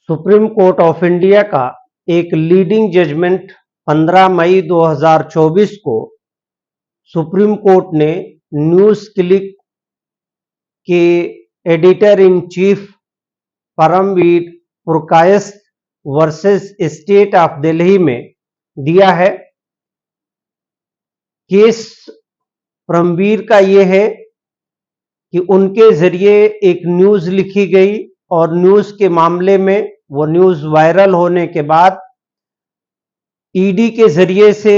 Supreme court of India का एक leading judgement 15 मई 2024 को सुप्रीम कोर्ट ने न्यूज क्लिक के editor in chief Paramvir Purkayastha versus state of Delhi में दिया है। केस परमवीर का यह है कि उनके जरिए एक न्यूज लिखी गई और न्यूज के मामले में वो न्यूज वायरल होने के बाद ईडी के जरिए से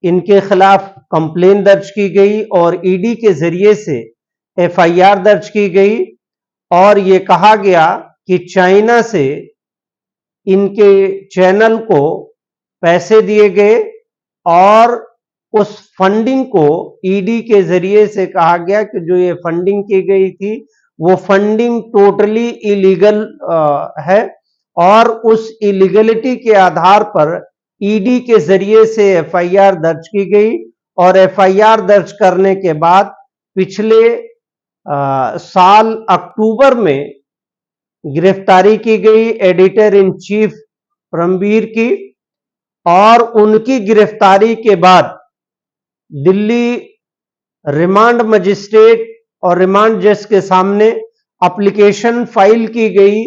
इनके खिलाफ कंप्लेन दर्ज की गई और ईडी के जरिए से एफआईआर दर्ज की गई और ये कहा गया कि चाइना से इनके चैनल को पैसे दिए गए और उस फंडिंग को ईडी के जरिए से कहा गया कि जो ये फंडिंग की गई थी वो फंडिंग टोटली इलीगल है और उस इलीगलिटी के आधार पर ईडी के जरिए से एफआईआर दर्ज की गई और एफआईआर दर्ज करने के बाद पिछले साल अक्टूबर में गिरफ्तारी की गई एडिटर इन चीफ परमवीर की और उनकी गिरफ्तारी के बाद दिल्ली रिमांड मजिस्ट्रेट और रिमांड जज के सामने एप्लीकेशन फाइल की गई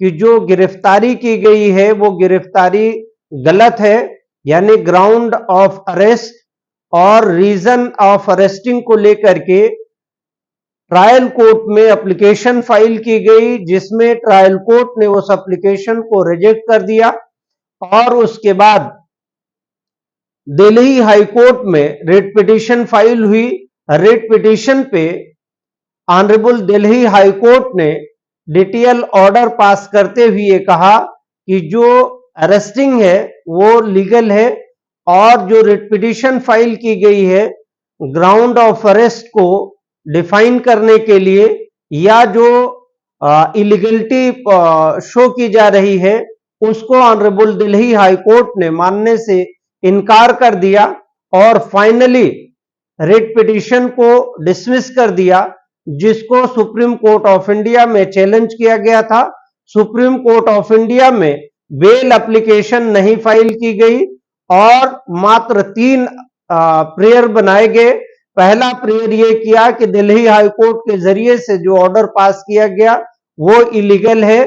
कि जो गिरफ्तारी की गई है वो गिरफ्तारी गलत है, यानी ग्राउंड ऑफ अरेस्ट और रीजन ऑफ अरेस्टिंग को लेकर के ट्रायल कोर्ट में एप्लीकेशन फाइल की गई जिसमें ट्रायल कोर्ट ने उस एप्लीकेशन को रिजेक्ट कर दिया और उसके बाद दिल्ली हाई कोर्ट में रिट पिटीशन फाइल हुई। रिट पिटीशन पे ऑनरेबल दिल्ली हाई कोर्ट ने डिटेल ऑर्डर पास करते हुए कहा कि जो अरेस्टिंग है वो लीगल है और जो रिट पिटीशन फाइल की गई है ग्राउंड ऑफ अरेस्ट को डिफाइन करने के लिए या जो इलीगलिटी शो की जा रही है उसको ऑनरेबल दिल्ली हाई कोर्ट ने मानने से इनकार कर दिया और फाइनली रिट पिटीशन को डिसमिस कर दिया, जिसको सुप्रीम कोर्ट ऑफ इंडिया में चैलेंज किया गया था। सुप्रीम कोर्ट ऑफ इंडिया में बेल एप्लीकेशन नहीं फाइल की गई और मात्र 3 प्रेयर बनाए गए। पहला प्रेयर यह किया कि दिल्ली हाई कोर्ट के जरिए से जो ऑर्डर पास किया गया वो इलीगल है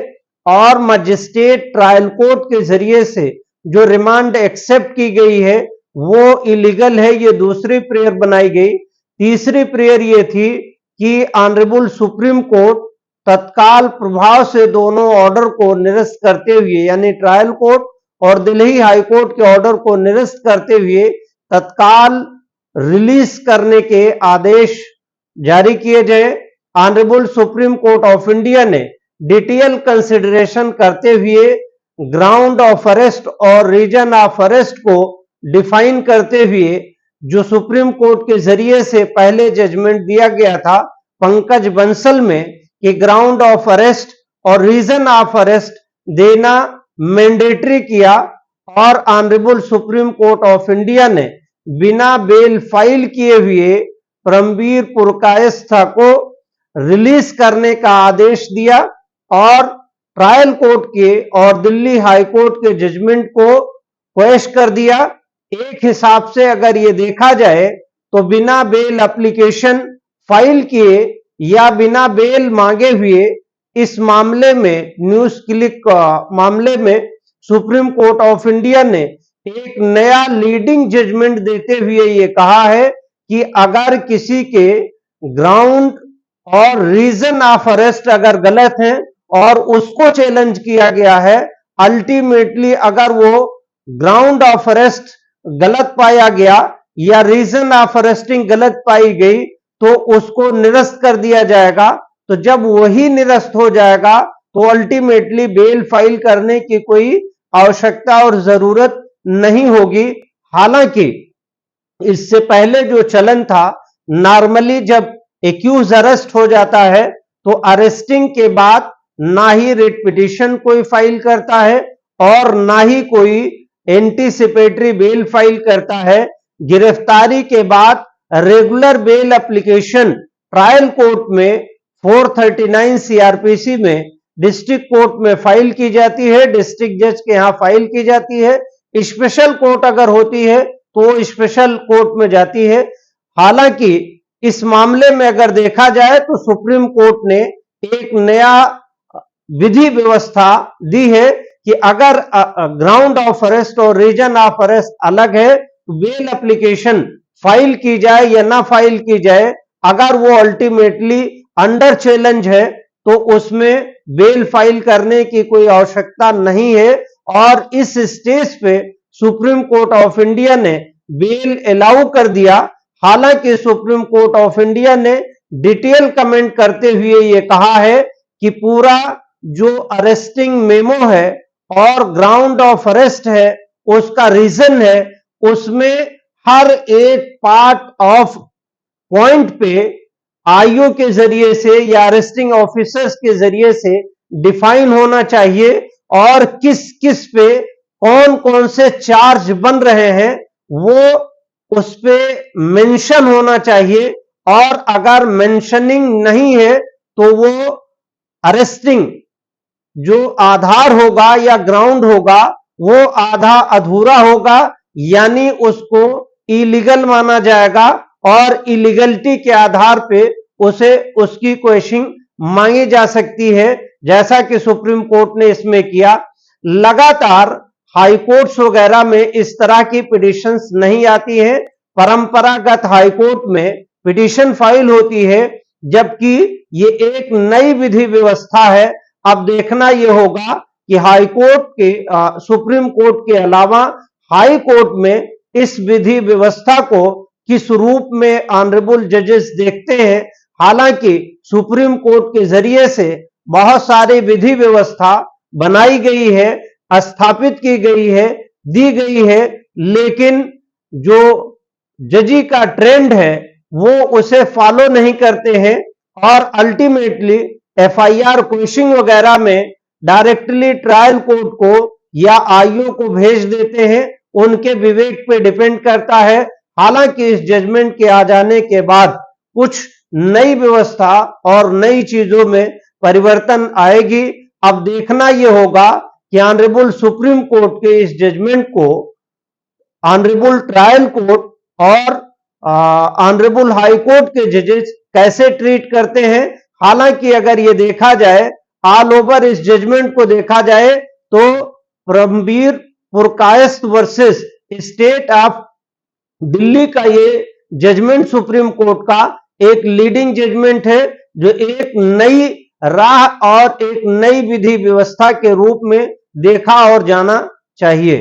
और मजिस्ट्रेट ट्रायल कोर्ट के जरिए से जो रिमांड एक्सेप्ट की गई है वो इलीगल है, ये दूसरी प्रेयर बनाई गई। तीसरी प्रेयर ये थी कि ऑनरेबल सुप्रीम कोर्ट तत्काल प्रभाव से दोनों ऑर्डर को निरस्त करते हुए, यानी ट्रायल कोर्ट और दिल्ली हाई कोर्ट के ऑर्डर को निरस्त करते हुए तत्काल रिलीज करने के आदेश जारी किए जाए। Honourable supreme court of India ने डिटेल कंसिडरेशन करते हुए ग्राउंड ऑफ अरेस्ट और रीजन ऑफ अरेस्ट को डिफाइन करते हुए जो सुप्रीम कोर्ट के जरिए से पहले जजमेंट दिया गया था पंकज बंसल में कि ग्राउंड ऑफ अरेस्ट और रीजन ऑफ अरेस्ट देना मैंडेटरी किया और honourable supreme court of India ने बिना बेल फाइल किए हुए परमवीर पुरकायस्थ को रिलीज करने का आदेश दिया और ट्रायल कोर्ट के और दिल्ली हाई कोर्ट के जजमेंट को क्वेश कर दिया। एक हिसाब से अगर ये देखा जाए तो बिना बेल एप्लीकेशन फाइल किए या बिना बेल मांगे हुए इस मामले में न्यूज क्लिक मामले में सुप्रीम कोर्ट ऑफ इंडिया ने एक नया लीडिंग जजमेंट देते हुए ये कहा है कि अगर किसी के ग्राउंड और रीजन ऑफ अरेस्ट अगर गलत है और उसको चैलेंज किया गया है, अल्टीमेटली अगर वो ग्राउंड ऑफ अरेस्ट गलत पाया गया या रीजन ऑफ अरेस्टिंग गलत पाई गई तो उसको निरस्त कर दिया जाएगा। तो जब वही निरस्त हो जाएगा तो अल्टीमेटली बेल फाइल करने की कोई आवश्यकता और जरूरत नहीं होगी। हालांकि इससे पहले जो चलन था, नॉर्मली जब एक्यूज अरेस्ट हो जाता है तो अरेस्टिंग के बाद ना ही रिट पिटीशन कोई फाइल करता है और ना ही कोई एंटीसिपेटरी बेल फाइल करता है। गिरफ्तारी के बाद regular bail application trial court में 439 सीआरपीसी में डिस्ट्रिक्ट कोर्ट में फाइल की जाती है, डिस्ट्रिक्ट जज के यहां फाइल की जाती है। स्पेशल कोर्ट अगर होती है तो स्पेशल कोर्ट में जाती है। हालांकि इस मामले में अगर देखा जाए तो सुप्रीम कोर्ट ने एक नया विधि व्यवस्था दी है कि अगर ग्राउंड ऑफ अरेस्ट और रीजन ऑफ अरेस्ट अलग है तो बेल एप्लीकेशन फाइल की जाए या ना फाइल की जाए, अगर वो अल्टीमेटली अंडर चैलेंज है तो उसमें बेल फाइल करने की कोई आवश्यकता नहीं है। और इस स्टेज पे सुप्रीम कोर्ट ऑफ इंडिया ने बेल अलाउ कर दिया। हालांकि सुप्रीम कोर्ट ऑफ इंडिया ने डिटेल कमेंट करते हुए ये कहा है कि पूरा जो अरेस्टिंग मेमो है और ग्राउंड ऑफ अरेस्ट है, उसका रीजन है, उसमें हर एक पार्ट ऑफ पॉइंट पे आईओ के जरिए से या अरेस्टिंग ऑफिसर्स के जरिए से डिफाइन होना चाहिए और किस किस पे कौन कौन से चार्ज बन रहे हैं वो उस पे मेंशन होना चाहिए। और अगर मेंशनिंग नहीं है तो वो अरेस्टिंग जो आधार होगा या ग्राउंड होगा वो आधा अधूरा होगा, यानी उसको इलीगल माना जाएगा और इलीगलिटी के आधार पे उसे उसकी क्वेश्चनिंग मांगी जा सकती है, जैसा कि सुप्रीम कोर्ट ने इसमें किया। लगातार हाई कोर्ट्स वगैरह में इस तरह की पिटीशंस नहीं आती हैं। परंपरागत हाई कोर्ट में पिटीशन फाइल होती है, जबकि ये एक नई विधि व्यवस्था है। अब देखना यह होगा कि हाई कोर्ट के सुप्रीम कोर्ट के अलावा हाई कोर्ट में इस विधि व्यवस्था को किस रूप में ऑनरेबल जजेस देखते हैं। हालांकि सुप्रीम कोर्ट के जरिए से बहुत सारी विधि व्यवस्था बनाई गई है, स्थापित की गई है, दी गई है, लेकिन जो जजी का ट्रेंड है वो उसे फॉलो नहीं करते हैं और अल्टीमेटली एफआईआर क्वेश्चनिंग वगैरह में डायरेक्टली ट्रायल कोर्ट को या आईओ को भेज देते हैं। उनके विवेक पे डिपेंड करता है। हालांकि इस जजमेंट के आ जाने के बाद कुछ नई व्यवस्था और नई चीजों में परिवर्तन आएगी। अब देखना यह होगा कि ऑनरेबल सुप्रीम कोर्ट के इस जजमेंट को ऑनरेबल ट्रायल कोर्ट और ऑनरेबल हाई कोर्ट के जजेस कैसे ट्रीट करते हैं। हालांकि अगर ये देखा जाए ऑल ओवर इस जजमेंट को देखा जाए तो Parambir Purkayastha versus state of Delhi का ये जजमेंट सुप्रीम कोर्ट का एक लीडिंग जजमेंट है, जो एक नई राह और एक नई विधि व्यवस्था के रूप में देखा और जाना चाहिए।